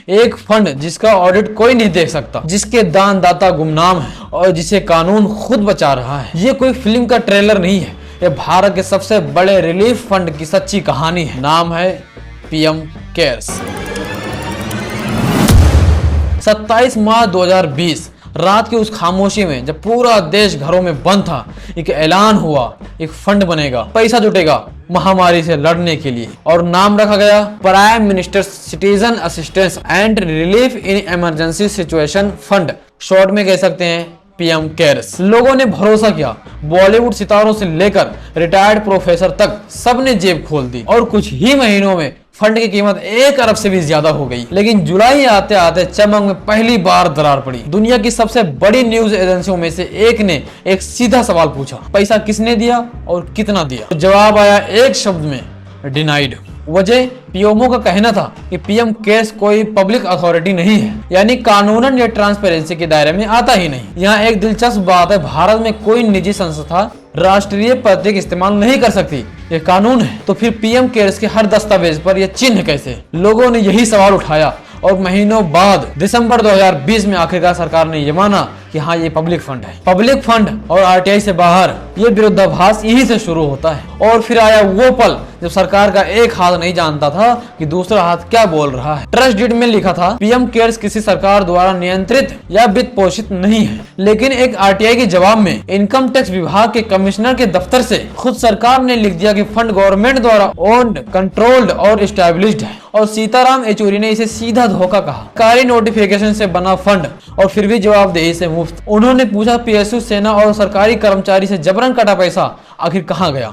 एक फंड जिसका ऑडिट कोई नहीं देख सकता, जिसके दानदाता गुमनाम है और जिसे कानून खुद बचा रहा है। ये कोई फिल्म का ट्रेलर नहीं है, ये भारत के सबसे बड़े रिलीफ फंड की सच्ची कहानी है। नाम है पीएम केयर्स। 27 मार्च 2020 रात की उस खामोशी में जब पूरा देश घरों में बंद था, एक ऐलान हुआ, एक फंड बनेगा, पैसा जुटेगा महामारी से लड़ने के लिए, और नाम रखा गया prime minister citizen assistance and relief in emergency situation fund, short में कह सकते हैं पीएम केयर्स। लोगों ने भरोसा किया, बॉलीवुड सितारों से लेकर रिटायर्ड प्रोफेसर तक सबने जेब खोल दी और कुछ ही महीनों में फंड की कीमत 1 अरब से भी ज्यादा हो गई। लेकिन जुलाई आते आते चमक में पहली बार दरार पड़ी। दुनिया की सबसे बड़ी न्यूज एजेंसियों में से एक ने एक सीधा सवाल पूछा, पैसा किसने दिया और कितना दिया? तो जवाब आया एक शब्द में, डिनाइड। वजह पीएमओ का कहना था कि पीएम केयर्स कोई पब्लिक अथॉरिटी नहीं है, यानी कानूनन या ट्रांसपेरेंसी के दायरे में आता ही नहीं। यहाँ एक दिलचस्प बात है, भारत में कोई निजी संस्था राष्ट्रीय प्रतीक इस्तेमाल नहीं कर सकती, ये कानून है। तो फिर पीएम केयर्स के हर दस्तावेज पर यह चिन्ह कैसे? लोगों ने यही सवाल उठाया और महीनों बाद दिसंबर 2020 में आखिरकार सरकार ने यह माना कि हाँ, ये पब्लिक फंड है। पब्लिक फंड और आरटीआई से बाहर ये विरोधाभास यही से शुरू होता है। और फिर आया वो पल जब सरकार का एक हाथ नहीं जानता था कि दूसरा हाथ क्या बोल रहा है। ट्रस्ट डीड में लिखा था पीएम केयर्स किसी सरकार द्वारा नियंत्रित या वित्त पोषित नहीं है, लेकिन एक आरटीआई के जवाब में इनकम टैक्स विभाग के कमिश्नर के दफ्तर से खुद सरकार ने लिख दिया कि फंड गवर्नमेंट द्वारा ओन्ड, कंट्रोल्ड और एस्टैब्लिश्ड है। और सीताराम येचुरी ने इसे सीधा धोखा कहा, सरकारी नोटिफिकेशन से बना फंड और फिर भी जवाबदेही से मुफ्त। उन्होंने पूछा, पीएसयू, सेना और सरकारी कर्मचारी से जबरन कटा पैसा आखिर कहाँ गया?